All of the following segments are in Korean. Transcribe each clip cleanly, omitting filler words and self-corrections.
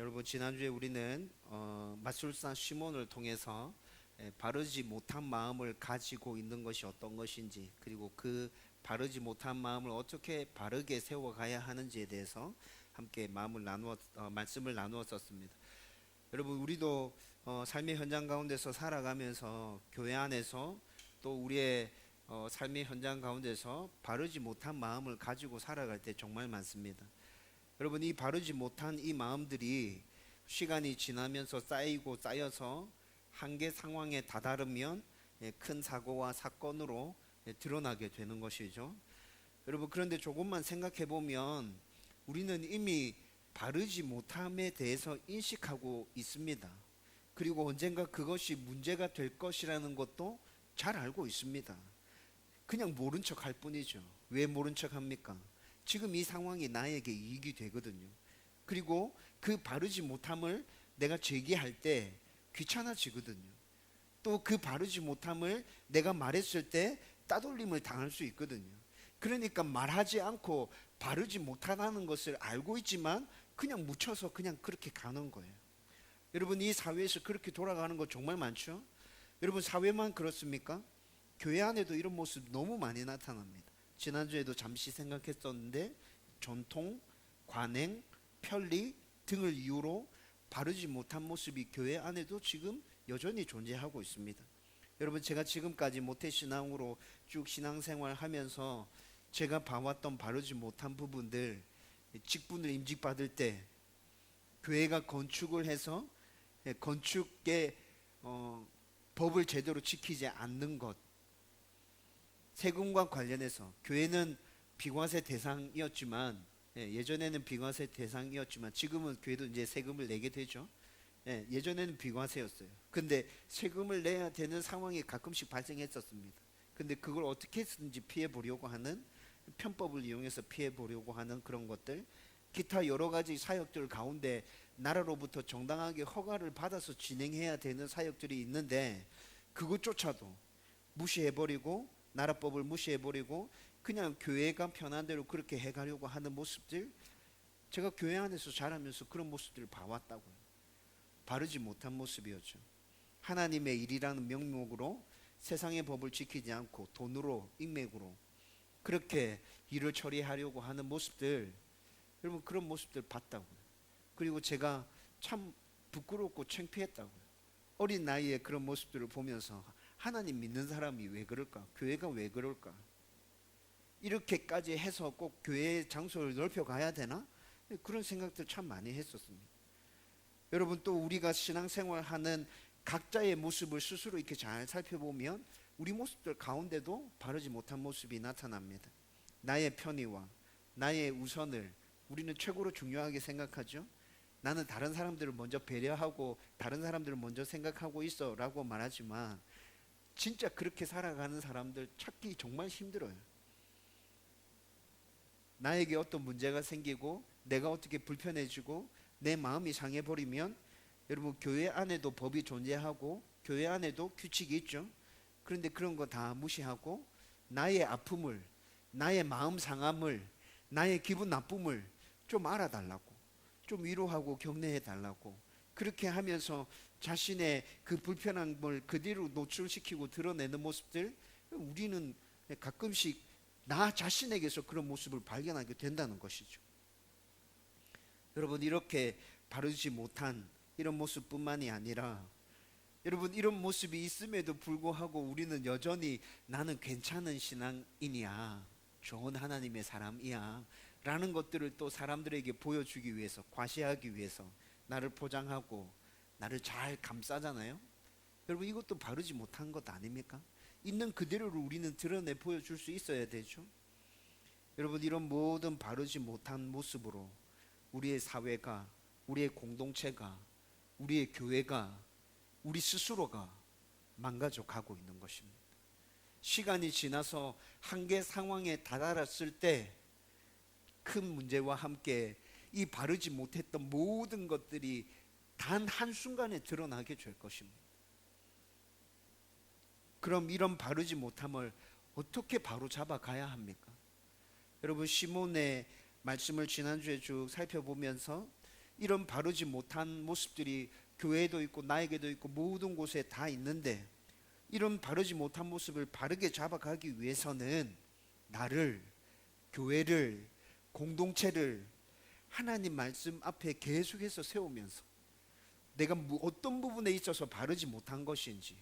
여러분, 지난주에 우리는 마술사 시몬을 통해서 바르지 못한 마음을 가지고 있는 것이 어떤 것인지, 그리고 그 바르지 못한 마음을 어떻게 바르게 세워가야 하는지에 대해서 함께 말씀을 나누었었습니다. 여러분, 우리도 삶의 현장 가운데서 살아가면서 교회 안에서 또 우리의 삶의 현장 가운데서 바르지 못한 마음을 가지고 살아갈 때 정말 많습니다. 여러분, 이 바르지 못한 이 마음들이 시간이 지나면서 쌓이고 쌓여서 한계 상황에 다다르면 큰 사고와 사건으로 드러나게 되는 것이죠. 여러분, 그런데 조금만 생각해 보면 우리는 이미 바르지 못함에 대해서 인식하고 있습니다. 그리고 언젠가 그것이 문제가 될 것이라는 것도 잘 알고 있습니다. 그냥 모른 척 할 뿐이죠. 왜 모른 척 합니까? 지금 이 상황이 나에게 이익이 되거든요. 그리고 그 바르지 못함을 내가 제기할 때 귀찮아지거든요. 또 그 바르지 못함을 내가 말했을 때 따돌림을 당할 수 있거든요. 그러니까 말하지 않고 바르지 못하다는 것을 알고 있지만 그냥 묻혀서 그냥 그렇게 가는 거예요. 여러분, 이 사회에서 그렇게 돌아가는 거 정말 많죠? 여러분, 사회만 그렇습니까? 교회 안에도 이런 모습 너무 많이 나타납니다. 지난주에도 잠시 생각했었는데 전통, 관행, 편리 등을 이유로 바르지 못한 모습이 교회 안에도 지금 여전히 존재하고 있습니다. 여러분, 제가 지금까지 모태신앙으로 쭉 신앙생활 하면서 제가 봐왔던 바르지 못한 부분들, 직분을 임직받을 때 교회가 건축을 해서 건축의 법을 제대로 지키지 않는 것, 세금과 관련해서 교회는 비과세 대상이었지만 예전에는 비과세 대상이었지만 지금은 교회도 이제 세금을 내게 되죠. 예전에는 비과세였어요. 근데 세금을 내야 되는 상황이 가끔씩 발생했었습니다. 근데 그걸 어떻게 해서든지 피해 보려고 하는, 편법을 이용해서 피해 보려고 하는 그런 것들, 기타 여러 가지 사역들 가운데 나라로부터 정당하게 허가를 받아서 진행해야 되는 사역들이 있는데 그것조차도 무시해버리고, 나라법을 무시해버리고 그냥 교회가 편한 대로 그렇게 해가려고 하는 모습들, 제가 교회 안에서 자라면서 그런 모습들을 봐왔다고요. 바르지 못한 모습이었죠. 하나님의 일이라는 명목으로 세상의 법을 지키지 않고 돈으로, 인맥으로 그렇게 일을 처리하려고 하는 모습들, 여러분, 그런 모습들 봤다고요. 그리고 제가 참 부끄럽고 창피했다고요. 어린 나이에 그런 모습들을 보면서 하나님 믿는 사람이 왜 그럴까? 교회가 왜 그럴까? 이렇게까지 해서 꼭 교회의 장소를 넓혀 가야 되나? 그런 생각들 참 많이 했었습니다. 여러분, 또 우리가 신앙생활하는 각자의 모습을 스스로 이렇게 잘 살펴보면 우리 모습들 가운데도 바르지 못한 모습이 나타납니다. 나의 편의와 나의 우선을 우리는 최고로 중요하게 생각하죠. 나는 다른 사람들을 먼저 배려하고 다른 사람들을 먼저 생각하고 있어 라고 말하지만 진짜 그렇게 살아가는 사람들 찾기 정말 힘들어요. 나에게 어떤 문제가 생기고 내가 어떻게 불편해지고 내 마음이 상해버리면, 여러분, 교회 안에도 법이 존재하고 교회 안에도 규칙이 있죠. 그런데 그런 거 다 무시하고 나의 아픔을, 나의 마음 상함을, 나의 기분 나쁨을 좀 알아달라고, 좀 위로하고 격려해 달라고 그렇게 하면서 자신의 그 불편함을 그대로 노출시키고 드러내는 모습들, 우리는 가끔씩 나 자신에게서 그런 모습을 발견하게 된다는 것이죠. 여러분, 이렇게 바르지 못한 이런 모습뿐만이 아니라, 여러분, 이런 모습이 있음에도 불구하고 우리는 여전히 나는 괜찮은 신앙인이야, 좋은 하나님의 사람이야 라는 것들을 또 사람들에게 보여주기 위해서, 과시하기 위해서 나를 포장하고 나를 잘 감싸잖아요. 여러분, 이것도 바르지 못한 것 아닙니까? 있는 그대로를 우리는 드러내 보여줄 수 있어야 되죠. 여러분, 이런 모든 바르지 못한 모습으로 우리의 사회가, 우리의 공동체가, 우리의 교회가, 우리 스스로가 망가져 가고 있는 것입니다. 시간이 지나서 한계 상황에 다다랐을 때 큰 문제와 함께 이 바르지 못했던 모든 것들이 단 한순간에 드러나게 될 것입니다. 그럼 이런 바르지 못함을 어떻게 바로잡아 가야 합니까? 여러분, 시몬의 말씀을 지난주에 쭉 살펴보면서 이런 바르지 못한 모습들이 교회에도 있고 나에게도 있고 모든 곳에 다 있는데, 이런 바르지 못한 모습을 바르게 잡아가기 위해서는 나를, 교회를, 공동체를 하나님 말씀 앞에 계속해서 세우면서 내가 어떤 부분에 있어서 바르지 못한 것인지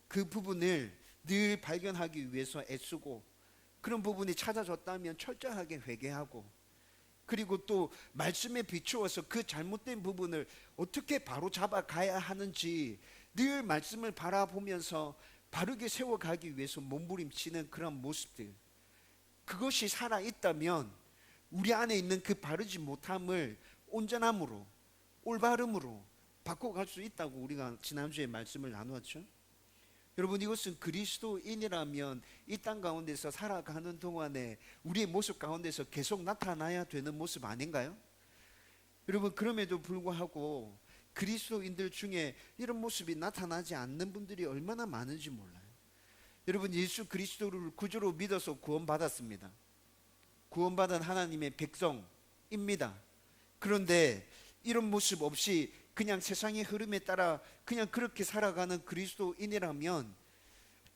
그 부분을 늘 발견하기 위해서 애쓰고, 그런 부분이 찾아졌다면 철저하게 회개하고, 그리고 또 말씀에 비추어서 그 잘못된 부분을 어떻게 바로 잡아가야 하는지 늘 말씀을 바라보면서 바르게 세워가기 위해서 몸부림치는 그런 모습들, 그것이 살아있다면 우리 안에 있는 그 바르지 못함을 온전함으로, 올바름으로 바꿔갈 수 있다고 우리가 지난주에 말씀을 나누었죠. 여러분, 이것은 그리스도인이라면 이 땅 가운데서 살아가는 동안에 우리의 모습 가운데서 계속 나타나야 되는 모습 아닌가요? 여러분, 그럼에도 불구하고 그리스도인들 중에 이런 모습이 나타나지 않는 분들이 얼마나 많은지 몰라요. 여러분, 예수 그리스도를 구주로 믿어서 구원받았습니다. 구원받은 하나님의 백성입니다. 그런데 이런 모습 없이 그냥 세상의 흐름에 따라 그냥 그렇게 살아가는 그리스도인이라면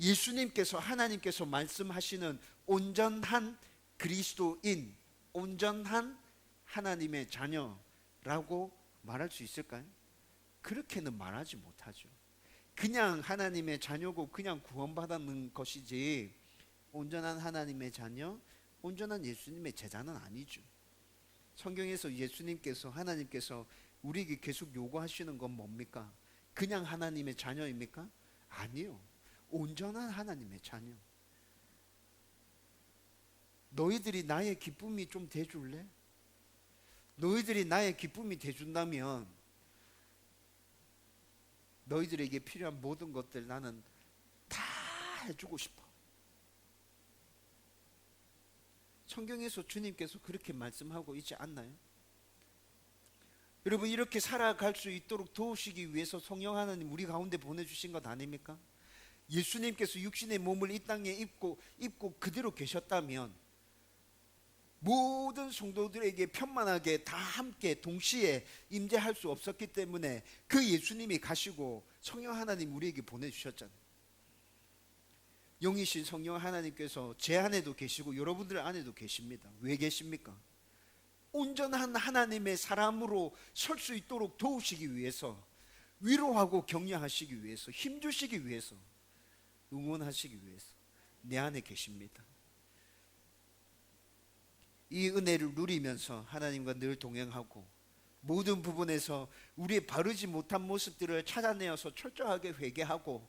예수님께서, 하나님께서 말씀하시는 온전한 그리스도인, 온전한 하나님의 자녀라고 말할 수 있을까요? 그렇게는 말하지 못하죠. 그냥 하나님의 자녀고 그냥 구원받는 것이지 온전한 하나님의 자녀, 온전한 예수님의 제자는 아니죠. 성경에서 예수님께서, 하나님께서 우리에게 계속 요구하시는 건 뭡니까? 그냥 하나님의 자녀입니까? 아니요. 온전한 하나님의 자녀. 너희들이 나의 기쁨이 좀 돼줄래? 너희들이 나의 기쁨이 돼준다면 너희들에게 필요한 모든 것들 나는 다 해주고 싶어. 성경에서 주님께서 그렇게 말씀하고 있지 않나요? 여러분, 이렇게 살아갈 수 있도록 도우시기 위해서 성령 하나님 우리 가운데 보내주신 것 아닙니까? 예수님께서 육신의 몸을 이 땅에 입고 그대로 계셨다면 모든 성도들에게 편만하게 다 함께 동시에 임재할 수 없었기 때문에 그 예수님이 가시고 성령 하나님 우리에게 보내주셨잖아요. 영이신 성령 하나님께서 제 안에도 계시고 여러분들 안에도 계십니다. 왜 계십니까? 온전한 하나님의 사람으로 설 수 있도록 도우시기 위해서, 위로하고 격려하시기 위해서, 힘주시기 위해서, 응원하시기 위해서 내 안에 계십니다. 이 은혜를 누리면서 하나님과 늘 동행하고 모든 부분에서 우리의 바르지 못한 모습들을 찾아내어서 철저하게 회개하고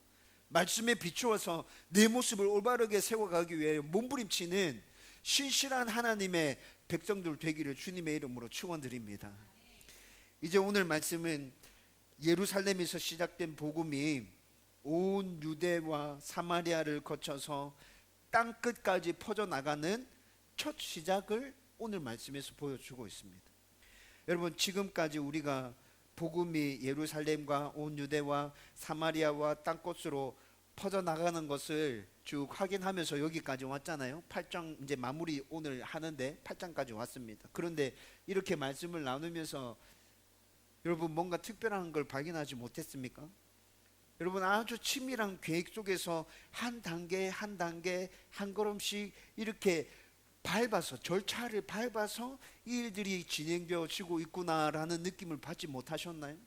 말씀에 비추어서 내 모습을 올바르게 세워가기 위해 몸부림치는 신실한 하나님의 백성들 되기를 주님의 이름으로 축원드립니다. 이제 오늘 말씀은 예루살렘에서 시작된 복음이 온 유대와 사마리아를 거쳐서 땅 끝까지 퍼져나가는 첫 시작을 오늘 말씀에서 보여주고 있습니다. 여러분, 지금까지 우리가 복음이 예루살렘과 온 유대와 사마리아와 땅끝으로 퍼져나가는 것을 쭉 확인하면서 여기까지 왔잖아요. 8장 이제 마무리 오늘 하는데 8장까지 왔습니다. 그런데 이렇게 말씀을 나누면서 여러분 뭔가 특별한 걸 발견하지 못했습니까? 여러분, 아주 치밀한 계획 속에서 한 단계 한 단계 한 걸음씩 이렇게 밟아서, 절차를 밟아서 이 일들이 진행되어지고 있구나라는 느낌을 받지 못하셨나요?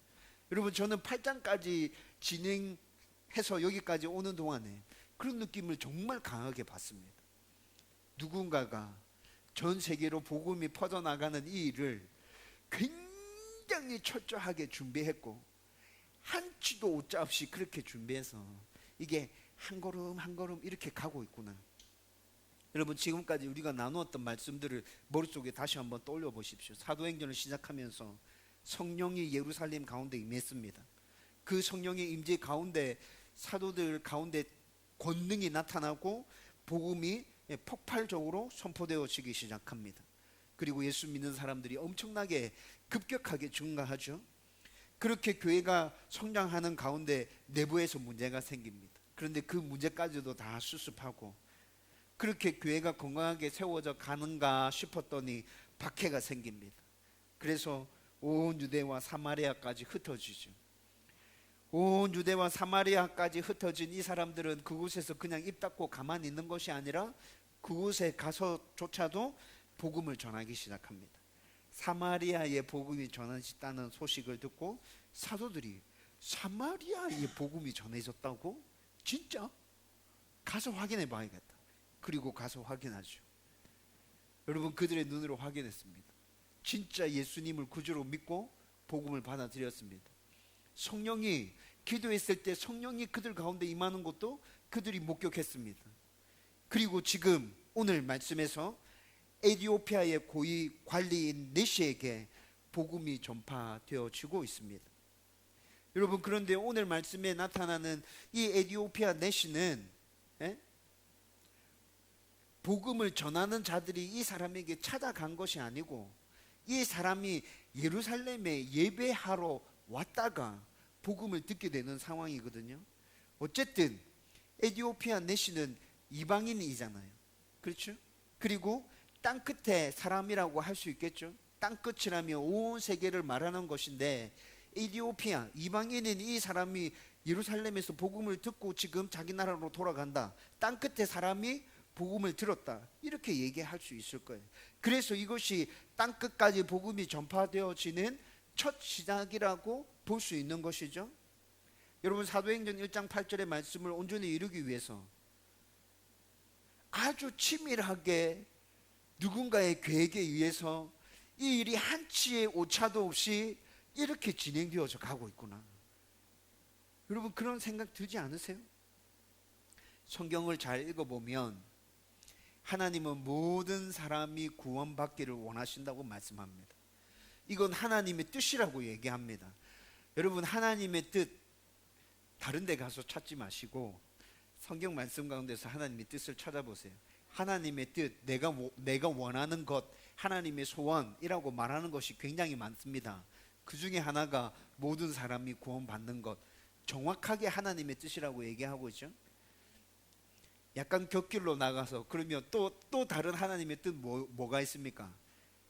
여러분, 저는 8장까지 진행해서 여기까지 오는 동안에 그런 느낌을 정말 강하게 받습니다. 누군가가 전 세계로 복음이 퍼져나가는 이 일을 굉장히 철저하게 준비했고 한치도 오차 없이 그렇게 준비해서 이게 한 걸음 한 걸음 이렇게 가고 있구나. 여러분, 지금까지 우리가 나누었던 말씀들을 머릿속에 다시 한번 떠올려 보십시오. 사도행전을 시작하면서 성령이 예루살렘 가운데 임했습니다. 그 성령의 임재 가운데 사도들 가운데 권능이 나타나고 복음이 폭발적으로 선포되어지기 시작합니다. 그리고 예수 믿는 사람들이 엄청나게 급격하게 증가하죠. 그렇게 교회가 성장하는 가운데 내부에서 문제가 생깁니다. 그런데 그 문제까지도 다 수습하고 그렇게 교회가 건강하게 세워져 가는가 싶었더니 박해가 생깁니다. 그래서 온 유대와 사마리아까지 흩어지죠. 온 유대와 사마리아까지 흩어진 이 사람들은 그곳에서 그냥 입 닫고 가만히 있는 것이 아니라 그곳에 가서조차도 복음을 전하기 시작합니다. 사마리아의 복음이 전해졌다는 소식을 듣고 사도들이 사마리아의 복음이 전해졌다고? 진짜? 가서 확인해 봐야겠다. 그리고 가서 확인하죠. 여러분, 그들의 눈으로 확인했습니다. 진짜 예수님을 구주로 믿고 복음을 받아들였습니다. 성령이 기도했을 때 성령이 그들 가운데 임하는 것도 그들이 목격했습니다. 그리고 지금 오늘 말씀에서 에티오피아의 고위 관리인 네시에게 복음이 전파되어지고 있습니다. 여러분, 그런데 오늘 말씀에 나타나는 이 에티오피아 네시는 복음을 전하는 자들이 이 사람에게 찾아간 것이 아니고 이 사람이 예루살렘에 예배하러 왔다가 복음을 듣게 되는 상황이거든요. 어쨌든 에티오피아 네시는 이방인이잖아요. 그렇죠? 그리고 땅끝의 사람이라고 할 수 있겠죠. 땅끝이라면 온 세계를 말하는 것인데 에티오피아 이방인인 이 사람이 예루살렘에서 복음을 듣고 지금 자기 나라로 돌아간다. 땅끝의 사람이 복음을 들었다. 이렇게 얘기할 수 있을 거예요. 그래서 이것이 땅끝까지 복음이 전파되어지는 첫 시작이라고 볼 수 있는 것이죠. 여러분, 사도행전 1장 8절의 말씀을 온전히 이루기 위해서 아주 치밀하게 누군가의 계획에 의해서 이 일이 한치의 오차도 없이 이렇게 진행되어져 가고 있구나. 여러분, 그런 생각 들지 않으세요? 성경을 잘 읽어보면 하나님은 모든 사람이 구원받기를 원하신다고 말씀합니다. 이건 하나님의 뜻이라고 얘기합니다. 여러분, 하나님의 뜻 다른 데 가서 찾지 마시고 성경 말씀 가운데서 하나님의 뜻을 찾아보세요. 하나님의 뜻, 내가 원하는 것, 하나님의 소원이라고 말하는 것이 굉장히 많습니다. 그 중에 하나가 모든 사람이 구원받는 것, 정확하게 하나님의 뜻이라고 얘기하고 있죠. 약간 곁길로 나가서 그러면 또 다른 하나님의 뜻 뭐가 있습니까?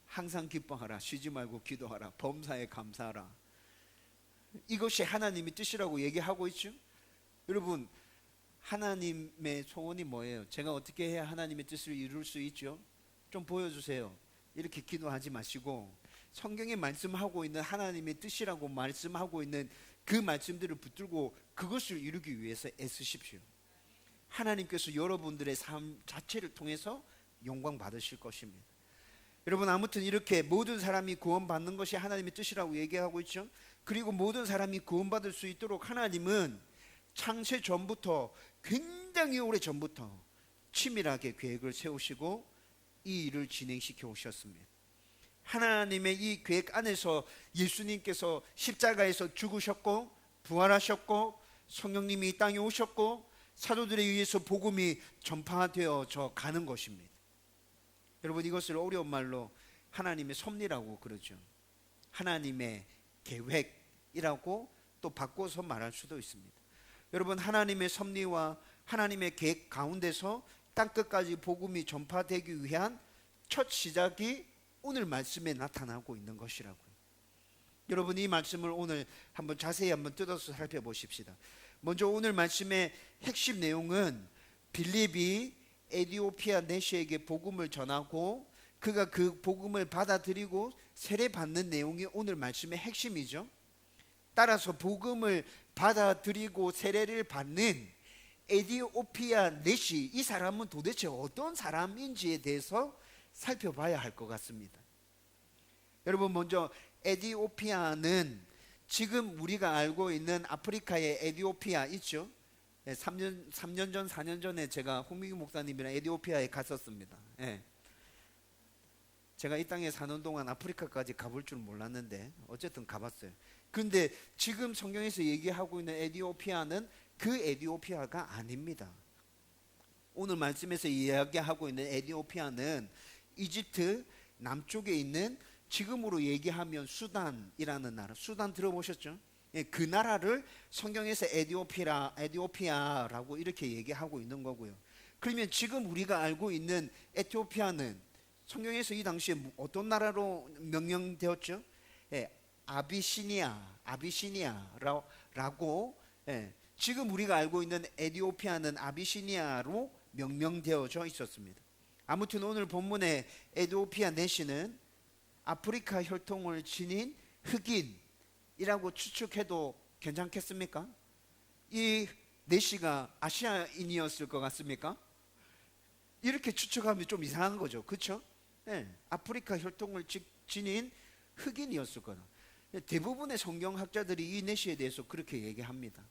항상 기뻐하라, 쉬지 말고 기도하라, 범사에 감사하라. 이것이 하나님의 뜻이라고 얘기하고 있죠. 여러분, 하나님의 소원이 뭐예요? 제가 어떻게 해야 하나님의 뜻을 이룰 수 있죠? 좀 보여주세요. 이렇게 기도하지 마시고 성경에 말씀하고 있는 하나님의 뜻이라고 말씀하고 있는 그 말씀들을 붙들고 그것을 이루기 위해서 애쓰십시오. 하나님께서 여러분들의 삶 자체를 통해서 영광 받으실 것입니다. 여러분, 아무튼 이렇게 모든 사람이 구원받는 것이 하나님의 뜻이라고 얘기하고 있죠. 그리고 모든 사람이 구원받을 수 있도록 하나님은 창세 전부터, 굉장히 오래 전부터 치밀하게 계획을 세우시고 이 일을 진행시켜 오셨습니다. 하나님의 이 계획 안에서 예수님께서 십자가에서 죽으셨고 부활하셨고 성령님이 이 땅에 오셨고 사도들에 의해서 복음이 전파되어져 가는 것입니다. 여러분, 이것을 어려운 말로 하나님의 섭리라고 그러죠. 하나님의 계획이라고 또 바꿔서 말할 수도 있습니다. 여러분, 하나님의 섭리와 하나님의 계획 가운데서 땅끝까지 복음이 전파되기 위한 첫 시작이 오늘 말씀에 나타나고 있는 것이라고요. 여러분, 이 말씀을 오늘 한번 자세히 한번 뜯어서 살펴보십시다. 먼저 오늘 말씀의 핵심 내용은 빌립이 에티오피아 네시에게 복음을 전하고 그가 그 복음을 받아들이고 세례받는 내용이 오늘 말씀의 핵심이죠. 따라서 복음을 받아들이고 세례를 받는 에티오피아 네시, 이 사람은 도대체 어떤 사람인지에 대해서 살펴봐야 할 것 같습니다. 여러분, 먼저 에티오피아는 지금 우리가 알고 있는 아프리카의 에티오피아 있죠. 3년 전, 4년 전에 제가 홍민규 목사님이랑 에티오피아에 갔었습니다. 제가 이 땅에 사는 동안 아프리카까지 가볼 줄 몰랐는데 어쨌든 가봤어요. 근데 지금 성경에서 얘기하고 있는 에티오피아는 그 에티오피아가 아닙니다. 오늘 말씀에서 이야기하고 있는 에티오피아는 이집트 남쪽에 있는, 지금으로 얘기하면 수단이라는 나라, 수단 들어보셨죠? 그 나라를 성경에서 에티오피아라고 이렇게 얘기하고 있는 거고요. 그러면 지금 우리가 알고 있는 에티오피아는 성경에서 이 당시에 어떤 나라로 명명되었죠? 아비시니아라고, 지금 우리가 알고 있는 에티오피아는 아비시니아로 명명되어져 있었습니다. 아무튼 오늘 본문의 에티오피아 내시는 아프리카 혈통을 지닌 흑인이라고 추측해도 괜찮겠습니까? 이 내시가 아시아인이었을 것 같습니까? 이렇게 추측하면 좀 이상한 거죠. 그렇죠? 아프리카 혈통을 지닌 흑인이었을 거다. 대부분의 성경학자들이 이 내시에 대해서 그렇게 얘기합니다.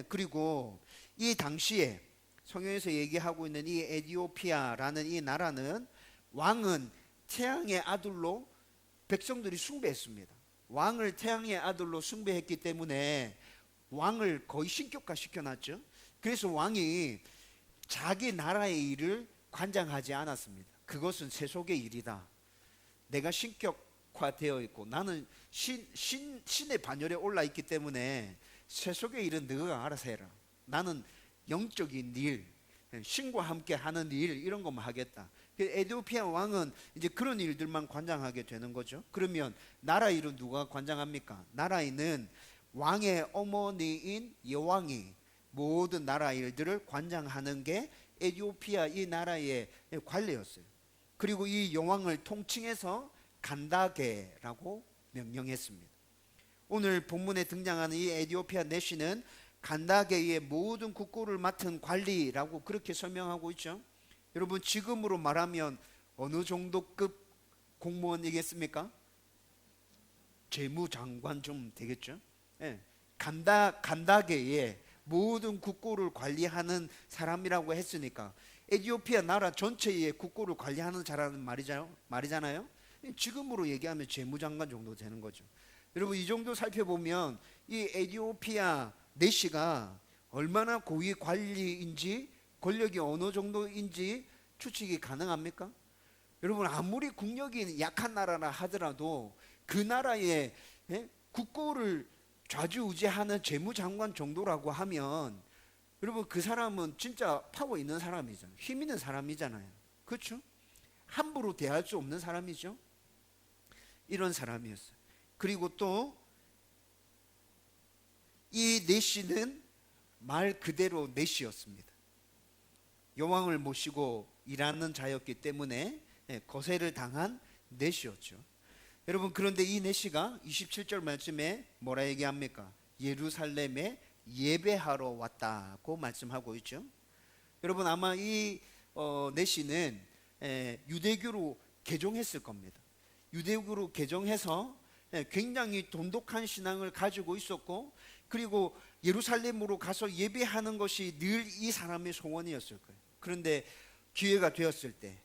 그리고 이 당시에 성경에서 얘기하고 있는 이 에티오피아라는 이 나라는 왕은 태양의 아들로 백성들이 숭배했습니다. 왕을 태양의 아들로 숭배했기 때문에 왕을 거의 신격화 시켜놨죠. 그래서 왕이 자기 나라의 일을 관장하지 않았습니다. 그것은 세속의 일이다. 내가 신격화되어 있고 나는 신의 반열에 올라 있기 때문에 세속의 일은 너가 알아서 해라. 나는 영적인 일, 신과 함께 하는 일, 이런 것만 하겠다. 에티오피아 왕은 이제 그런 일들만 관장하게 되는 거죠. 그러면 나라 일은 누가 관장합니까? 나라 일은 왕의 어머니인 여왕이 모든 나라 일들을 관장하는 게 에티오피아 이 나라의 관례였어요. 그리고 이 여왕을 통칭해서 간다게라고 명명했습니다. 오늘 본문에 등장하는 이 에티오피아 내시는 간다게의 모든 국고를 맡은 관리라고 그렇게 설명하고 있죠. 여러분, 지금으로 말하면 어느 정도급 공무원이겠습니까? 재무장관 좀 되겠죠. 간다게의 모든 국고를 관리하는 사람이라고 했으니까 에티오피아 나라 전체의 국고를 관리하는 사람은 말이잖아요. 지금으로 얘기하면 재무장관 정도 되는 거죠. 여러분, 이 정도 살펴보면 이 에티오피아 내시가 얼마나 고위 관리인지, 권력이 어느 정도인지 추측이 가능합니까? 여러분, 아무리 국력이 약한 나라라 하더라도 그 나라의 국고를 좌지우지하는 재무장관 정도라고 하면 여러분, 그 사람은 진짜 파워 있는 사람이잖아요. 힘 있는 사람이잖아요. 그렇죠? 함부로 대할 수 없는 사람이죠. 이런 사람이었어요. 그리고 또 이 내시는 말 그대로 내시였습니다. 여왕을 모시고 일하는 자였기 때문에 거세를 당한 내시였죠. 여러분, 그런데 이 내시가 27절 말씀에 뭐라 얘기합니까? 예루살렘에 예배하러 왔다고 말씀하고 있죠. 여러분, 아마 이 내시는 유대교로 개종했을 겁니다. 유대교로 개종해서 굉장히 돈독한 신앙을 가지고 있었고, 그리고 예루살렘으로 가서 예배하는 것이 늘 이 사람의 소원이었을 거예요. 그런데 기회가 되었을 때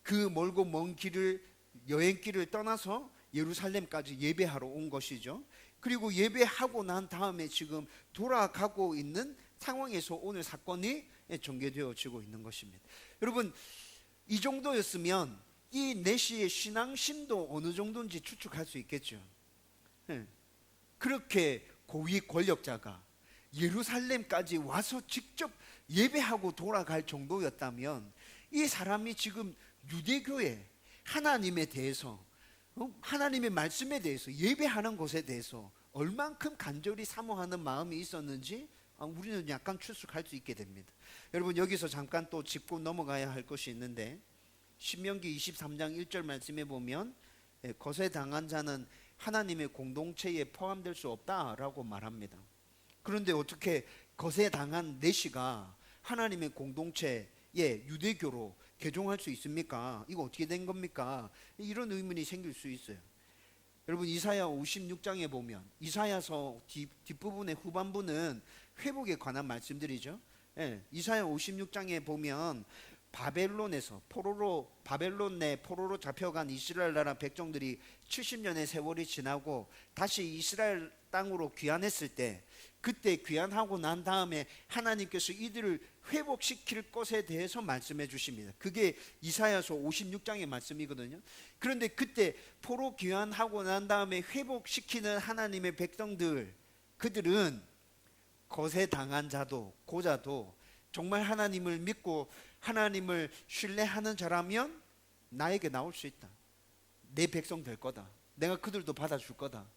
그 멀고 먼 길을, 여행길을 떠나서 예루살렘까지 예배하러 온 것이죠. 그리고 예배하고 난 다음에 지금 돌아가고 있는 상황에서 오늘 사건이 전개되어지고 있는 것입니다. 여러분, 이 정도였으면 이 내시의 신앙심도 어느 정도인지 추측할 수 있겠죠. 그렇게 고위 권력자가 예루살렘까지 와서 직접 예배하고 돌아갈 정도였다면 이 사람이 지금 유대교에 하나님에 대해서, 하나님의 말씀에 대해서, 예배하는 것에 대해서 얼만큼 간절히 사모하는 마음이 있었는지 우리는 약간 추측할 수 있게 됩니다. 여러분, 여기서 잠깐 또 짚고 넘어가야 할 것이 있는데, 신명기 23장 1절 말씀에 보면 거세 당한 자는 하나님의 공동체에 포함될 수 없다라고 말합니다. 그런데 어떻게 거세 당한 내시가 하나님의 공동체에 유대교로 개종할 수 있습니까? 이거 어떻게 된 겁니까? 이런 의문이 생길 수 있어요. 여러분, 이사야 56장에 보면, 이사야서 뒷부분의 후반부는 회복에 관한 말씀들이죠. 이사야 56장에 보면 바벨론에서 바벨론 내 포로로 잡혀간 이스라엘 나라 백성들이 70년의 세월이 지나고 다시 이스라엘 땅으로 귀환했을 때, 그때 귀환하고 난 다음에 하나님께서 이들을 회복시킬 것에 대해서 말씀해 주십니다. 그게 이사야서 56장의 말씀이거든요. 그런데 그때 포로 귀환하고 난 다음에 회복시키는 하나님의 백성들, 그들은 거세 당한 자도 고자도 정말 하나님을 믿고 하나님을 신뢰하는 자라면 나에게 나올 수 있다. 내 백성 될 거다. 내가 그들도 받아줄 거다.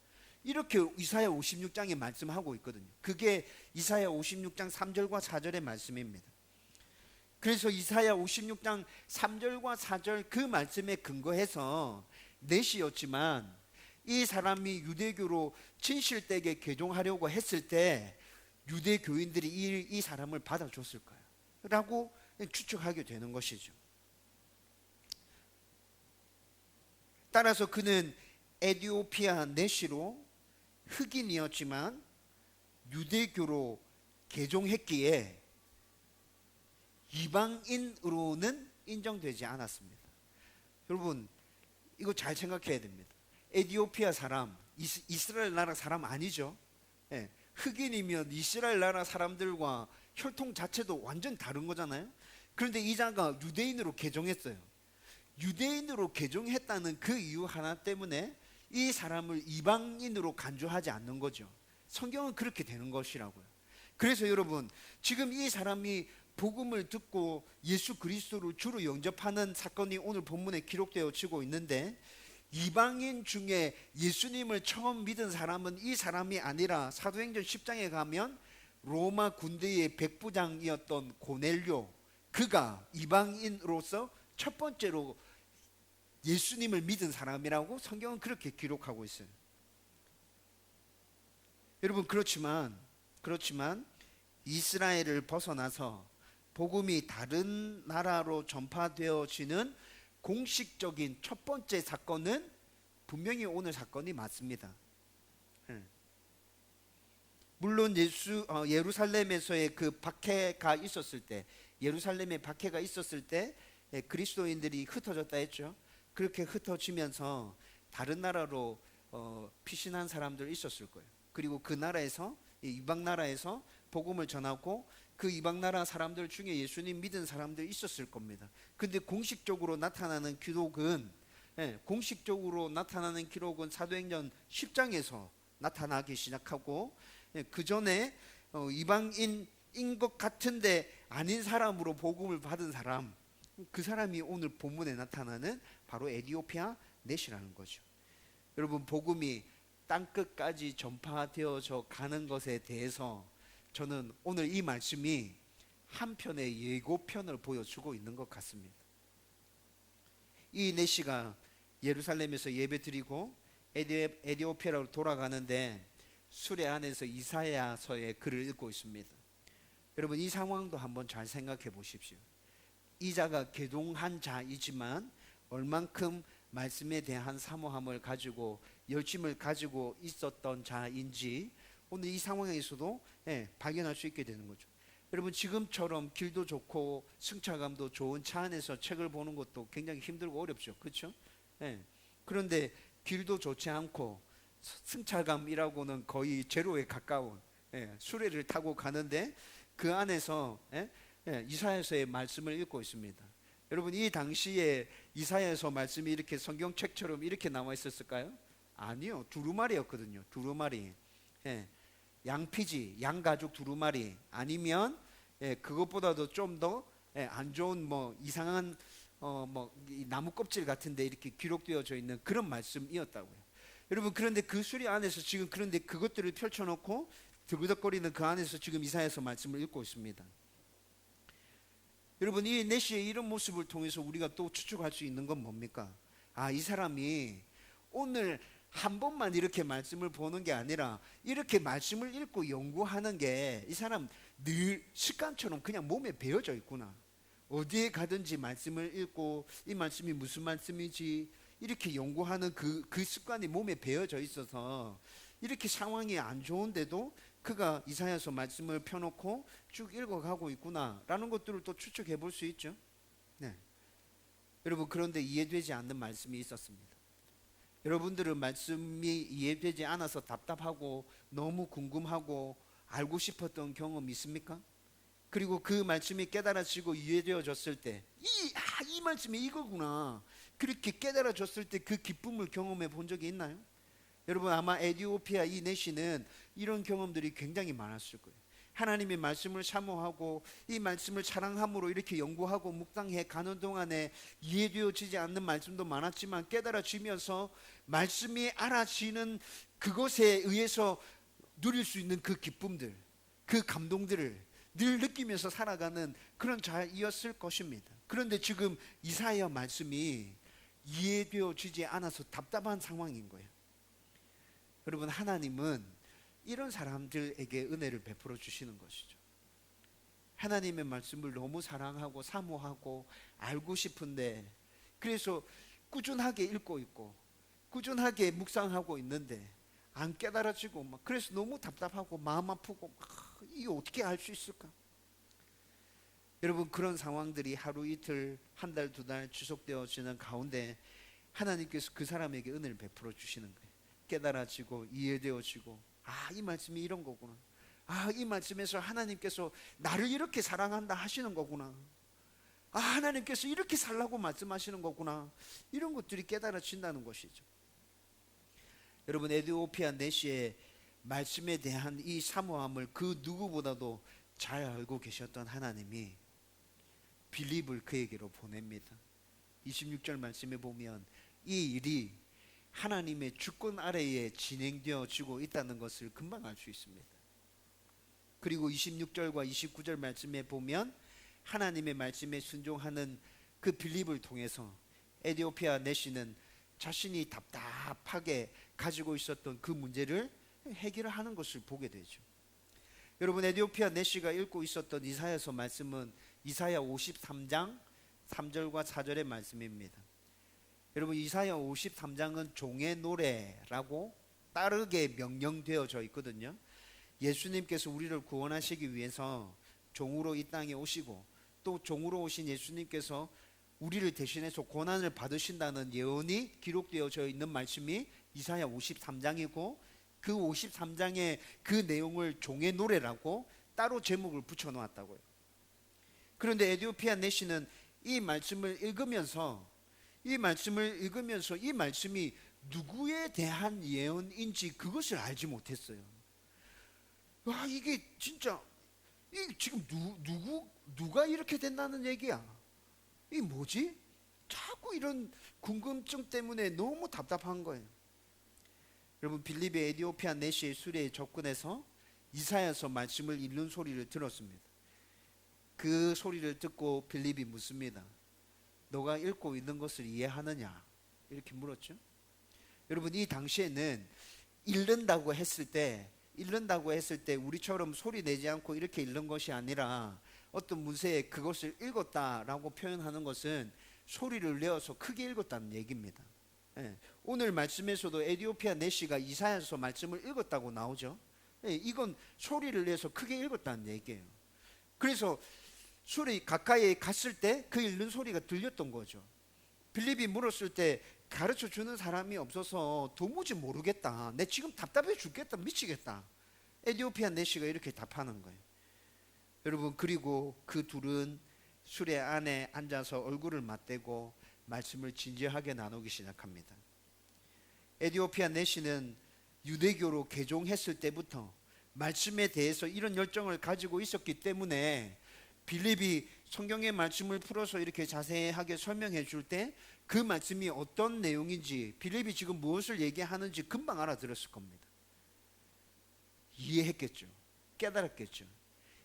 이렇게 이사야 56장에 말씀하고 있거든요. 그게 이사야 56장 3절과 4절의 말씀입니다. 그래서 이사야 56장 3절과 4절 그 말씀에 근거해서 넷이었지만 이 사람이 유대교로 진실되게 개종하려고 했을 때 유대 교인들이 이 사람을 받아줬을 거예요 라고 추측하게 되는 것이죠. 따라서 그는 에디오피아 내시로 흑인이었지만 유대교로 개종했기에 이방인으로는 인정되지 않았습니다. 여러분 이거 잘 생각해야 됩니다. 에디오피아 사람, 이스라엘 나라 사람 아니죠. 예, 흑인이면 이스라엘 나라 사람들과 혈통 자체도 완전 다른 거잖아요. 그런데 이 자가 유대인으로 개종했어요. 유대인으로 개종했다는 그 이유 하나 때문에 이 사람을 이방인으로 간주하지 않는 거죠. 성경은 그렇게 되는 것이라고요. 그래서 여러분 지금 이 사람이 복음을 듣고 예수 그리스도를 주로 영접하는 사건이 오늘 본문에 기록되어지고 있는데 이방인 중에 예수님을 처음 믿은 사람은 이 사람이 아니라 사도행전 10장에 가면 로마 군대의 백부장이었던 고넬료, 그가 이방인으로서 첫 번째로 예수님을 믿은 사람이라고 성경은 그렇게 기록하고 있어요. 여러분 그렇지만 이스라엘을 벗어나서 복음이 다른 나라로 전파되어지는 공식적인 첫 번째 사건은 분명히 오늘 사건이 맞습니다. 물론 예루살렘에서의 그 박해가 있었을 때, 예루살렘에 박해가 있었을 때 그리스도인들이 흩어졌다 했죠. 그렇게 흩어지면서 다른 나라로 피신한 사람들 있었을 거예요. 그리고 그 나라에서 이방 나라에서 복음을 전하고 그 이방 나라 사람들 중에 예수님 믿은 사람들 있었을 겁니다. 근데 공식적으로 나타나는 기록은 사도행전 10장에서 나타나기 시작하고 그 전에 이방인인 것 같은데 아닌 사람으로 복음을 받은 사람, 그 사람이 오늘 본문에 나타나는 바로 에디오피아 넷이라는 거죠. 여러분 복음이 땅끝까지 전파되어져 가는 것에 대해서 저는 오늘 이 말씀이 한편의 예고편을 보여주고 있는 것 같습니다. 이 넷이가 예루살렘에서 예배드리고 에디오피아로 돌아가는데 수레 안에서 이사야서의 글을 읽고 있습니다. 여러분 이 상황도 한번 잘 생각해 보십시오. 이 자가 개종한 자이지만 얼만큼 말씀에 대한 사모함을 가지고 열심을 가지고 있었던 자인지 오늘 이 상황에서도 발견할 수 있게 되는 거죠. 여러분 지금처럼 길도 좋고 승차감도 좋은 차 안에서 책을 보는 것도 굉장히 힘들고 어렵죠. 그렇죠? 그런데 길도 좋지 않고 승차감이라고는 거의 제로에 가까운 수레를 타고 가는데 그 안에서 이사야서의 말씀을 읽고 있습니다. 여러분 이 당시에 이사야서 말씀이 이렇게 성경책처럼 이렇게 나와 있었을까요? 아니요. 두루마리였거든요. 두루마리. 양피지, 양가죽 두루마리 아니면 그것보다도 좀 더 안 좋은 뭐 이상한 나무 껍질 같은데 이렇게 기록되어져 있는 그런 말씀이었다고요. 여러분 그런데 그 수리 안에서 지금 그런데 그것들을 펼쳐놓고 드그덕거리는 그 안에서 지금 이사야서 말씀을 읽고 있습니다. 여러분 이 넷시의 이런 모습을 통해서 우리가 또 추측할 수 있는 건 뭡니까? 이 사람이 오늘 한 번만 이렇게 말씀을 보는 게 아니라 이렇게 말씀을 읽고 연구하는 게 이 사람 늘 습관처럼 그냥 몸에 배어져 있구나. 어디에 가든지 말씀을 읽고 이 말씀이 무슨 말씀이지 이렇게 연구하는 그 습관이 몸에 배어져 있어서 이렇게 상황이 안 좋은데도 그가 이사야서 말씀을 펴놓고 쭉 읽어가고 있구나라는 것들을 또 추측해 볼 수 있죠. 여러분 그런데 이해되지 않는 말씀이 있었습니다. 여러분들은 말씀이 이해되지 않아서 답답하고 너무 궁금하고 알고 싶었던 경험 있습니까? 그리고 그 말씀이 깨달아지고 이해되어졌을 때 이 말씀이 이거구나 그렇게 깨달아졌을 때 그 기쁨을 경험해 본 적이 있나요? 여러분 아마 에디오피아 이 내시는 이런 경험들이 굉장히 많았을 거예요. 하나님의 말씀을 사모하고 이 말씀을 사랑함으로 이렇게 연구하고 묵상해 가는 동안에 이해되어지지 않는 말씀도 많았지만 깨달아지면서 말씀이 알아지는 그것에 의해서 누릴 수 있는 그 기쁨들, 그 감동들을 늘 느끼면서 살아가는 그런 자이었을 것입니다. 그런데 지금 이사야 말씀이 이해되어지지 않아서 답답한 상황인 거예요. 여러분, 하나님은 이런 사람들에게 은혜를 베풀어 주시는 것이죠. 하나님의 말씀을 너무 사랑하고 사모하고 알고 싶은데, 그래서 꾸준하게 읽고 있고 꾸준하게 묵상하고 있는데 안 깨달아지고 막 그래서 너무 답답하고 마음 아프고 이게 어떻게 알 수 있을까? 여러분, 그런 상황들이 하루 이틀 한 달 두 달 지속되어지는 가운데 하나님께서 그 사람에게 은혜를 베풀어 주시는 거예요. 깨달아지고 이해되어지고, 이 말씀이 이런 거구나. 이 말씀에서 하나님께서 나를 이렇게 사랑한다 하시는 거구나. 하나님께서 이렇게 살라고 말씀하시는 거구나. 이런 것들이 깨달아진다는 것이죠. 여러분, 에디오피아 내시의 말씀에 대한 이 사모함을 그 누구보다도 잘 알고 계셨던 하나님이 빌립을 그에게로 보냅니다. 26절 말씀에 보면 이 일이 하나님의 주권 아래에 진행되어지고 있다는 것을 금방 알 수 있습니다. 그리고 26절과 29절 말씀에 보면 하나님의 말씀에 순종하는 그 빌립을 통해서 에디오피아 내시는 자신이 답답하게 가지고 있었던 그 문제를 해결하는 것을 보게 되죠. 여러분, 에디오피아 내시가 읽고 있었던 이사야서 말씀은 이사야 53장 3절과 4절의 말씀입니다. 여러분, 이사야 53장은 종의 노래라고 따르게 명령되어져 있거든요. 예수님께서 우리를 구원하시기 위해서 종으로 이 땅에 오시고 또 종으로 오신 예수님께서 우리를 대신해서 고난을 받으신다는 예언이 기록되어져 있는 말씀이 이사야 53장이고, 그 53장의 그 내용을 종의 노래라고 따로 제목을 붙여 놓았다고요. 그런데 에디오피아 내시는 이 말씀을 읽으면서 이 말씀이 누구에 대한 예언인지 그것을 알지 못했어요. 이게 진짜 지금 누가 이렇게 된다는 얘기야? 이게 뭐지? 자꾸 이런 궁금증 때문에 너무 답답한 거예요. 여러분, 빌립이 에디오피아 내시의 수레에 접근해서 이사야서 말씀을 읽는 소리를 들었습니다. 그 소리를 듣고 빌립이 묻습니다. 너가 읽고 있는 것을 이해하느냐? 이렇게 물었죠. 여러분, 이 당시에는 읽는다고 했을 때 우리처럼 소리 내지 않고 이렇게 읽는 것이 아니라 어떤 문서에 그것을 읽었다라고 표현하는 것은 소리를 내어서 크게 읽었다는 얘기입니다. 오늘 말씀에서도 에디오피아 내시가 이사야서 말씀을 읽었다고 나오죠. 이건 소리를 내서 크게 읽었다는 얘기예요. 그래서 소리 가까이 갔을 때 그 읽는 소리가 들렸던 거죠. 빌립이 물었을 때 가르쳐 주는 사람이 없어서 도무지 모르겠다. 내 지금 답답해 죽겠다. 미치겠다. 에디오피아 내시가 이렇게 답하는 거예요. 여러분, 그리고 그 둘은 수레 안에 앉아서 얼굴을 맞대고 말씀을 진지하게 나누기 시작합니다. 에디오피아 내시는 유대교로 개종했을 때부터 말씀에 대해서 이런 열정을 가지고 있었기 때문에 빌립이 성경의 말씀을 풀어서 이렇게 자세하게 설명해 줄 때 그 말씀이 어떤 내용인지, 빌립이 지금 무엇을 얘기하는지 금방 알아들었을 겁니다. 이해했겠죠. 깨달았겠죠.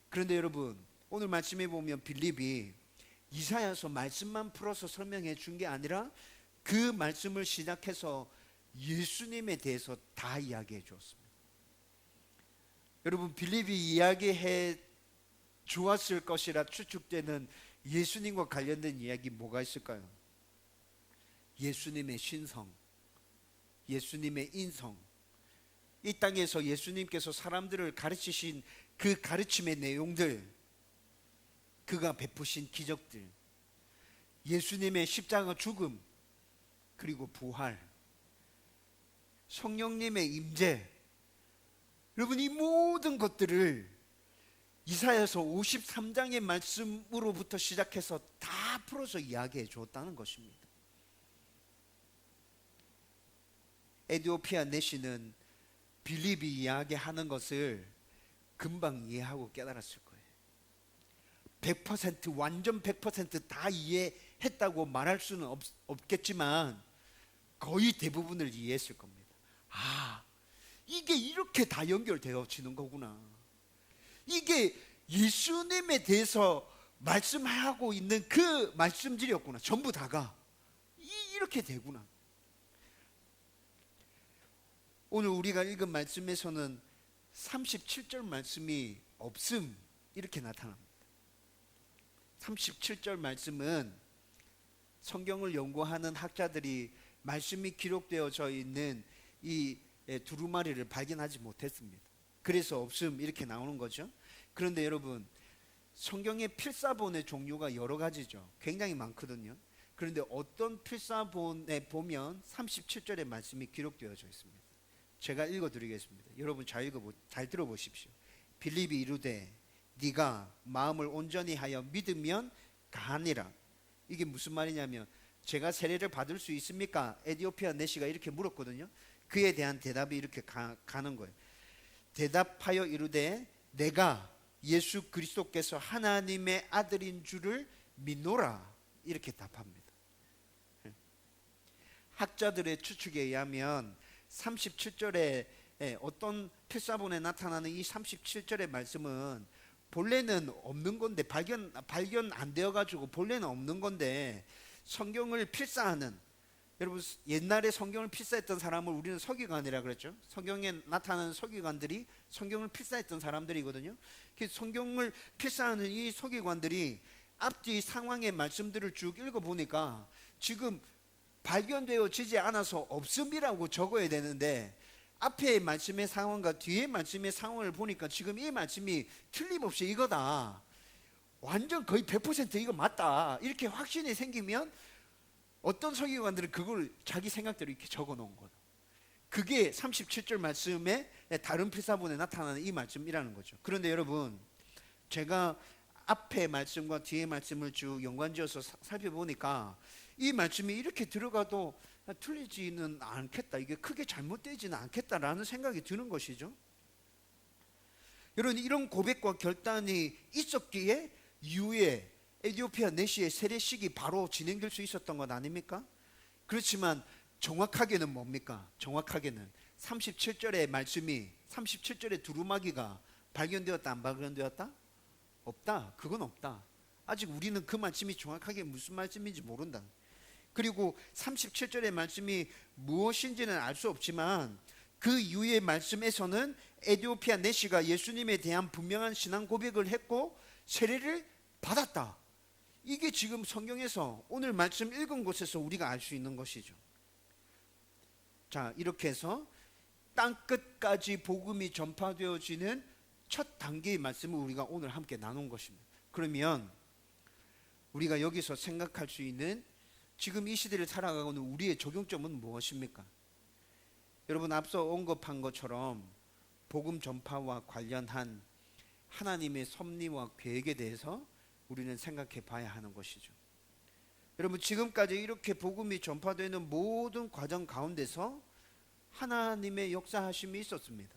그런데 여러분, 오늘 말씀에 보면 빌립이 이사야서 말씀만 풀어서 설명해 준 게 아니라 그 말씀을 시작해서 예수님에 대해서 다 이야기해 주었습니다. 여러분, 빌립이 이야기해 주었을 것이라 추측되는 예수님과 관련된 이야기 뭐가 있을까요? 예수님의 신성, 예수님의 인성, 이 땅에서 예수님께서 사람들을 가르치신 그 가르침의 내용들, 그가 베푸신 기적들, 예수님의 십자가 죽음, 그리고 부활, 성령님의 임재, 여러분, 이 모든 것들을 이사야서 53장의 말씀으로부터 시작해서 다 풀어서 이야기해 주었다는 것입니다. 에디오피아 내시는 빌립이 이야기하는 것을 금방 이해하고 깨달았을 거예요. 100% 완전 100%다 이해했다고 말할 수는 없겠지만 거의 대부분을 이해했을 겁니다. 아, 이게 이렇게 다 연결되어지는 거구나. 이게 예수님에 대해서 말씀하고 있는 그 말씀들이었구나. 전부 다가 이렇게 되구나. 오늘 우리가 읽은 말씀에서는 37절 말씀이 없음 이렇게 나타납니다. 37절 말씀은 성경을 연구하는 학자들이 말씀이 기록되어져 있는 이 두루마리를 발견하지 못했습니다. 그래서 없음 이렇게 나오는 거죠. 그런데 여러분, 성경의 필사본의 종류가 여러 가지죠. 굉장히 많거든요. 그런데 어떤 필사본에 보면 37절의 말씀이 기록되어져 있습니다. 제가 읽어드리겠습니다. 여러분 잘 들어보십시오. 빌립이 이르되 네가 마음을 온전히 하여 믿으면 가하니라. 이게 무슨 말이냐면, 제가 세례를 받을 수 있습니까? 에디오피아 내시가 이렇게 물었거든요. 그에 대한 대답이 이렇게 가는 거예요. 대답하여 이르되 내가 예수 그리스도께서 하나님의 아들인 줄을 믿노라. 이렇게 답합니다. 학자들의 추측에 의하면 37절에 어떤 필사본에 나타나는 이 37절의 말씀은 본래는 없는 건데, 발견 안 되어 가지고 본래는 없는 건데 성경을 필사하는, 여러분 옛날에 성경을 필사했던 사람을 우리는 서기관이라 그랬죠. 성경에 나타나는 서기관들이 성경을 필사했던 사람들이거든요. 성경을 필사하는 이 서기관들이 앞뒤 상황의 말씀들을 쭉 읽어보니까 지금 발견되어지지 않아서 없음이라고 적어야 되는데, 앞에 말씀의 상황과 뒤에 말씀의 상황을 보니까 지금 이 말씀이 틀림없이 이거다, 완전 거의 100% 이거 맞다, 이렇게 확신이 생기면 어떤 서기관들은 그걸 자기 생각대로 이렇게 적어 놓은 거다. 그게 37절 말씀에 다른 필사본에 나타나는 이 말씀이라는 거죠. 그런데 여러분, 제가 앞에 말씀과 뒤에 말씀을 쭉 연관지어서 살펴보니까 이 말씀이 이렇게 들어가도 틀리지는 않겠다, 이게 크게 잘못되지는 않겠다라는 생각이 드는 것이죠. 여러분, 이런 고백과 결단이 있었기에 이후에 에디오피아 내시의 세례식이 바로 진행될 수 있었던 것 아닙니까? 그렇지만 정확하게는 뭡니까? 정확하게는 37절의 말씀이, 37절의 두루마기가 발견되었다 안 발견되었다? 없다. 그건 없다. 아직 우리는 그 말씀이 정확하게 무슨 말씀인지 모른다. 그리고 37절의 말씀이 무엇인지는 알 수 없지만 그 이후의 말씀에서는 에디오피아 내시가 예수님에 대한 분명한 신앙 고백을 했고 세례를 받았다. 이게 지금 성경에서 오늘 말씀 읽은 곳에서 우리가 알 수 있는 것이죠. 자, 이렇게 해서 땅끝까지 복음이 전파되어지는 첫 단계의 말씀을 우리가 오늘 함께 나눈 것입니다. 그러면 우리가 여기서 생각할 수 있는 지금 이 시대를 살아가고 있는 우리의 적용점은 무엇입니까? 여러분, 앞서 언급한 것처럼 복음 전파와 관련한 하나님의 섭리와 계획에 대해서 우리는 생각해 봐야 하는 것이죠. 여러분, 지금까지 이렇게 복음이 전파되는 모든 과정 가운데서 하나님의 역사하심이 있었습니다.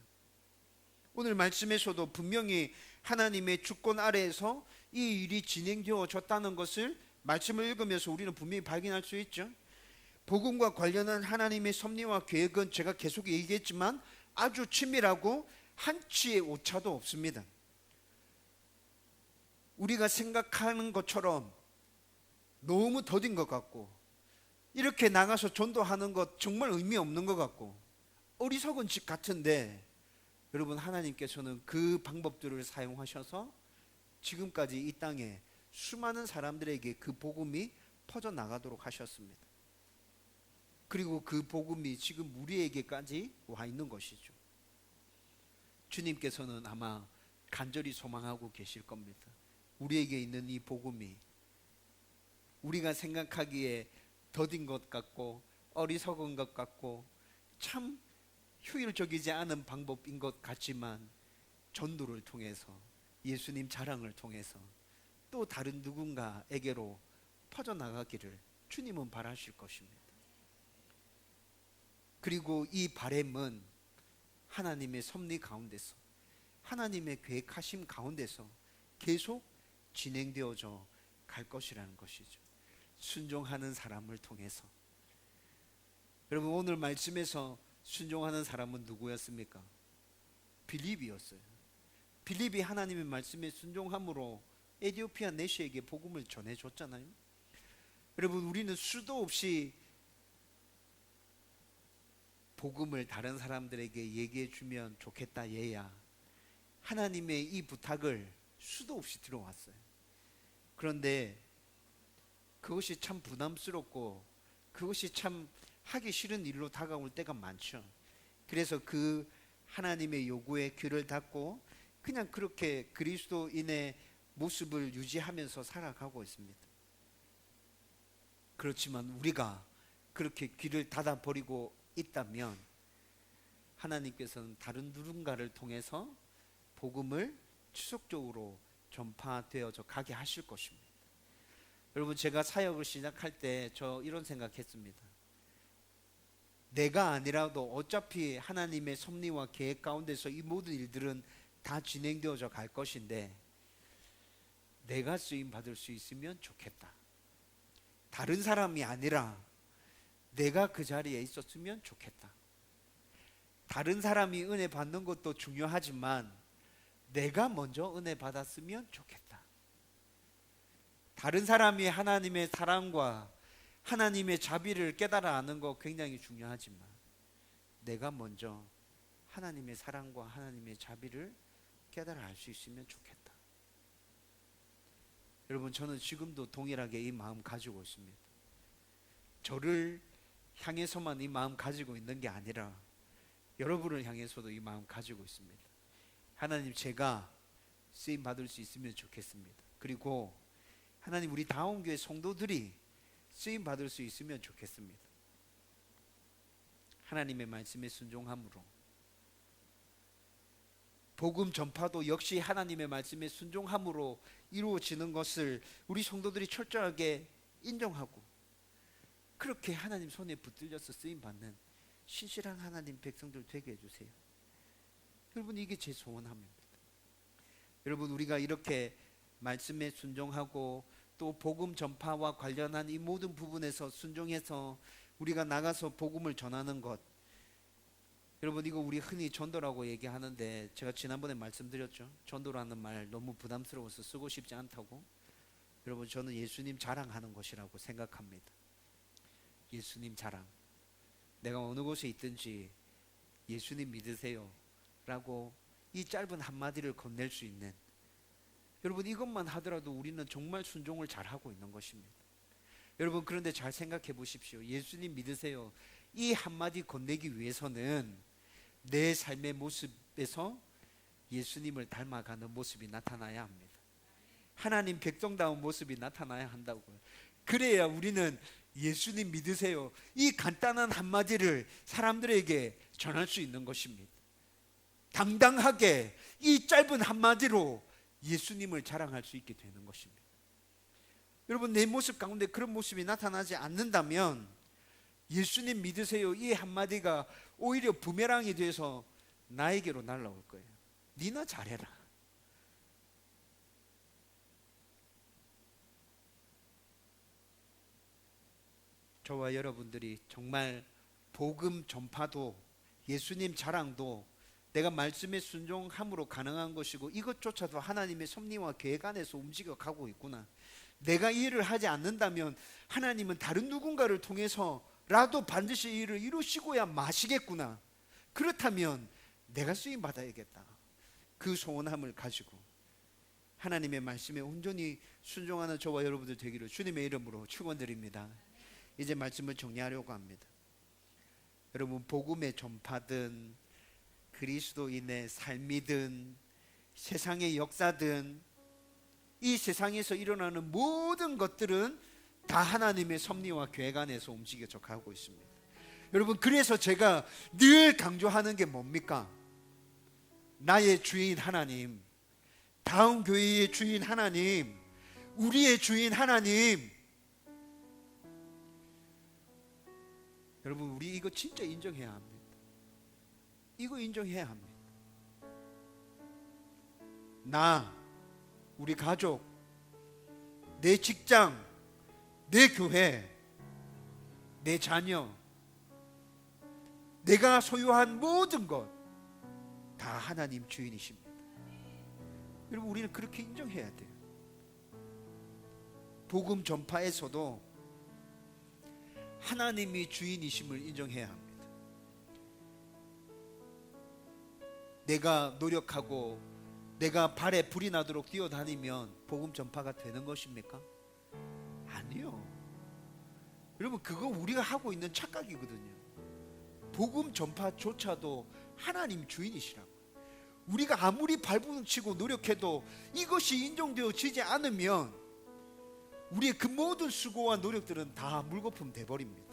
오늘 말씀에서도 분명히 하나님의 주권 아래에서 이 일이 진행되어졌다는 것을 말씀을 읽으면서 우리는 분명히 발견할 수 있죠. 복음과 관련한 하나님의 섭리와 계획은 제가 계속 얘기했지만 아주 친밀하고 한치의 오차도 없습니다. 우리가 생각하는 것처럼 너무 더딘 것 같고, 이렇게 나가서 전도하는 것 정말 의미 없는 것 같고 어리석은 짓 같은데, 여러분, 하나님께서는 그 방법들을 사용하셔서 지금까지 이 땅에 수많은 사람들에게 그 복음이 퍼져나가도록 하셨습니다. 그리고 그 복음이 지금 우리에게까지 와 있는 것이죠. 주님께서는 아마 간절히 소망하고 계실 겁니다. 우리에게 있는 이 복음이 우리가 생각하기에 더딘 것 같고 어리석은 것 같고 참 효율적이지 않은 방법인 것 같지만, 전도를 통해서, 예수님 자랑을 통해서 또 다른 누군가에게로 퍼져나가기를 주님은 바라실 것입니다. 그리고 이 바람은 하나님의 섭리 가운데서 하나님의 계획하심 가운데서 계속 진행되어져 갈 것이라는 것이죠. 순종하는 사람을 통해서. 여러분, 오늘 말씀에서 순종하는 사람은 누구였습니까? 빌립이었어요. 빌립이 하나님의 말씀에 순종함으로 에티오피아 내시에게 복음을 전해줬잖아요. 여러분, 우리는 수도 없이 복음을 다른 사람들에게 얘기해 주면 좋겠다 얘야, 하나님의 이 부탁을 수도 없이 들어왔어요. 그런데 그것이 참 부담스럽고 그것이 참 하기 싫은 일로 다가올 때가 많죠. 그래서 그 하나님의 요구에 귀를 닫고 그냥 그렇게 그리스도인의 모습을 유지하면서 살아가고 있습니다. 그렇지만 우리가 그렇게 귀를 닫아버리고 있다면 하나님께서는 다른 누군가를 통해서 복음을 지속적으로 전파되어져 가게 하실 것입니다. 여러분, 제가 사역을 시작할 때 저 이런 생각했습니다. 내가 아니라도 어차피 하나님의 섭리와 계획 가운데서 이 모든 일들은 다 진행되어져 갈 것인데 내가 쓰임 받을 수 있으면 좋겠다. 다른 사람이 아니라 내가 그 자리에 있었으면 좋겠다. 다른 사람이 은혜 받는 것도 중요하지만 내가 먼저 은혜 받았으면 좋겠다. 다른 사람이 하나님의 사랑과 하나님의 자비를 깨달아 아는 거 굉장히 중요하지만 내가 먼저 하나님의 사랑과 하나님의 자비를 깨달아 알 수 있으면 좋겠다. 여러분, 저는 지금도 동일하게 이 마음 가지고 있습니다. 저를 향해서만 이 마음 가지고 있는 게 아니라 여러분을 향해서도 이 마음 가지고 있습니다. 하나님, 제가 쓰임 받을 수 있으면 좋겠습니다. 그리고 하나님, 우리 다운교회 성도들이 쓰임 받을 수 있으면 좋겠습니다. 하나님의 말씀에 순종함으로 복음 전파도 역시 하나님의 말씀에 순종함으로 이루어지는 것을 우리 성도들이 철저하게 인정하고 그렇게 하나님 손에 붙들려서 쓰임 받는 신실한 하나님 백성들 되게 해주세요. 여러분, 이게 제 소원함입니다. 여러분, 우리가 이렇게 말씀에 순종하고 또 복음 전파와 관련한 이 모든 부분에서 순종해서 우리가 나가서 복음을 전하는 것, 여러분, 이거 우리 흔히 전도라고 얘기하는데 제가 지난번에 말씀드렸죠. 전도라는 말 너무 부담스러워서 쓰고 싶지 않다고. 여러분, 저는 예수님 자랑하는 것이라고 생각합니다. 예수님 자랑. 내가 어느 곳에 있든지 예수님 믿으세요 라고 이 짧은 한마디를 건넬 수 있는, 여러분, 이것만 하더라도 우리는 정말 순종을 잘하고 있는 것입니다. 여러분, 그런데 잘 생각해 보십시오. 예수님 믿으세요 이 한마디 건네기 위해서는 내 삶의 모습에서 예수님을 닮아가는 모습이 나타나야 합니다. 하나님 백성다운 모습이 나타나야 한다고요. 그래야 우리는 예수님 믿으세요 이 간단한 한마디를 사람들에게 전할 수 있는 것입니다. 당당하게 이 짧은 한마디로 예수님을 자랑할 수 있게 되는 것입니다. 여러분, 내 모습 가운데 그런 모습이 나타나지 않는다면 예수님 믿으세요 이 한마디가 오히려 부메랑이 돼서 나에게로 날아올 거예요. 니나 잘해라. 저와 여러분들이 정말 복음 전파도 예수님 자랑도 내가 말씀에 순종함으로 가능한 것이고 이것조차도 하나님의 섭리와 계획 안에서 움직여 가고 있구나. 내가 이 일을 하지 않는다면 하나님은 다른 누군가를 통해서라도 반드시 이 일을 이루시고야 마시겠구나. 그렇다면 내가 쓰임 받아야겠다. 그 소원함을 가지고 하나님의 말씀에 온전히 순종하는 저와 여러분들 되기를 주님의 이름으로 축원드립니다. 이제 말씀을 정리하려고 합니다. 여러분, 복음의 전파든 그리스도인의 삶이든 세상의 역사든 이 세상에서 일어나는 모든 것들은 다 하나님의 섭리와 계획 안에서 움직여져 가고 있습니다. 여러분, 그래서 제가 늘 강조하는 게 뭡니까? 나의 주인 하나님, 다음 교회의 주인 하나님, 우리의 주인 하나님. 여러분, 우리 이거 진짜 인정해야 합니다. 이거 인정해야 합니다. 나, 우리 가족, 내 직장, 내 교회, 내 자녀, 내가 소유한 모든 것 다 하나님 주인이십니다. 여러분, 우리는 그렇게 인정해야 돼요. 복음 전파에서도 하나님이 주인이심을 인정해야 합니다. 내가 노력하고 내가 발에 불이 나도록 뛰어다니면 복음 전파가 되는 것입니까? 아니요. 여러분, 그거 우리가 하고 있는 착각이거든요. 복음 전파조차도 하나님 주인이시라고. 우리가 아무리 발버둥치고 노력해도 이것이 인정되어지지 않으면 우리의 그 모든 수고와 노력들은 다 물거품 돼버립니다.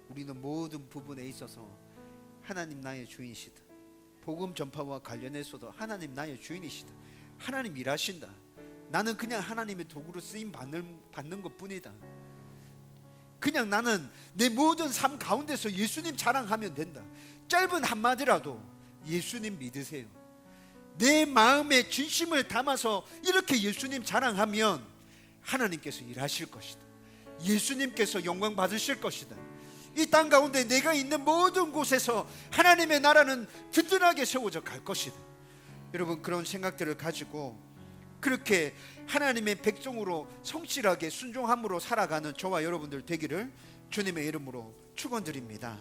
우리는 모든 부분에 있어서 하나님 나의 주인이시다. 복음 전파와 관련해서도 하나님 나의 주인이시다. 하나님 일하신다. 나는 그냥 하나님의 도구로 쓰임 받는 것뿐이다. 그냥 나는 내 모든 삶 가운데서 예수님 자랑하면 된다. 짧은 한마디라도 예수님 믿으세요. 내 마음에 진심을 담아서 이렇게 예수님 자랑하면 하나님께서 일하실 것이다. 예수님께서 영광 받으실 것이다. 이 땅 가운데 내가 있는 모든 곳에서 하나님의 나라는 든든하게 세워져 갈 것이다. 여러분, 그런 생각들을 가지고 그렇게 하나님의 백성으로 성실하게 순종함으로 살아가는 저와 여러분들 되기를 주님의 이름으로 축원드립니다.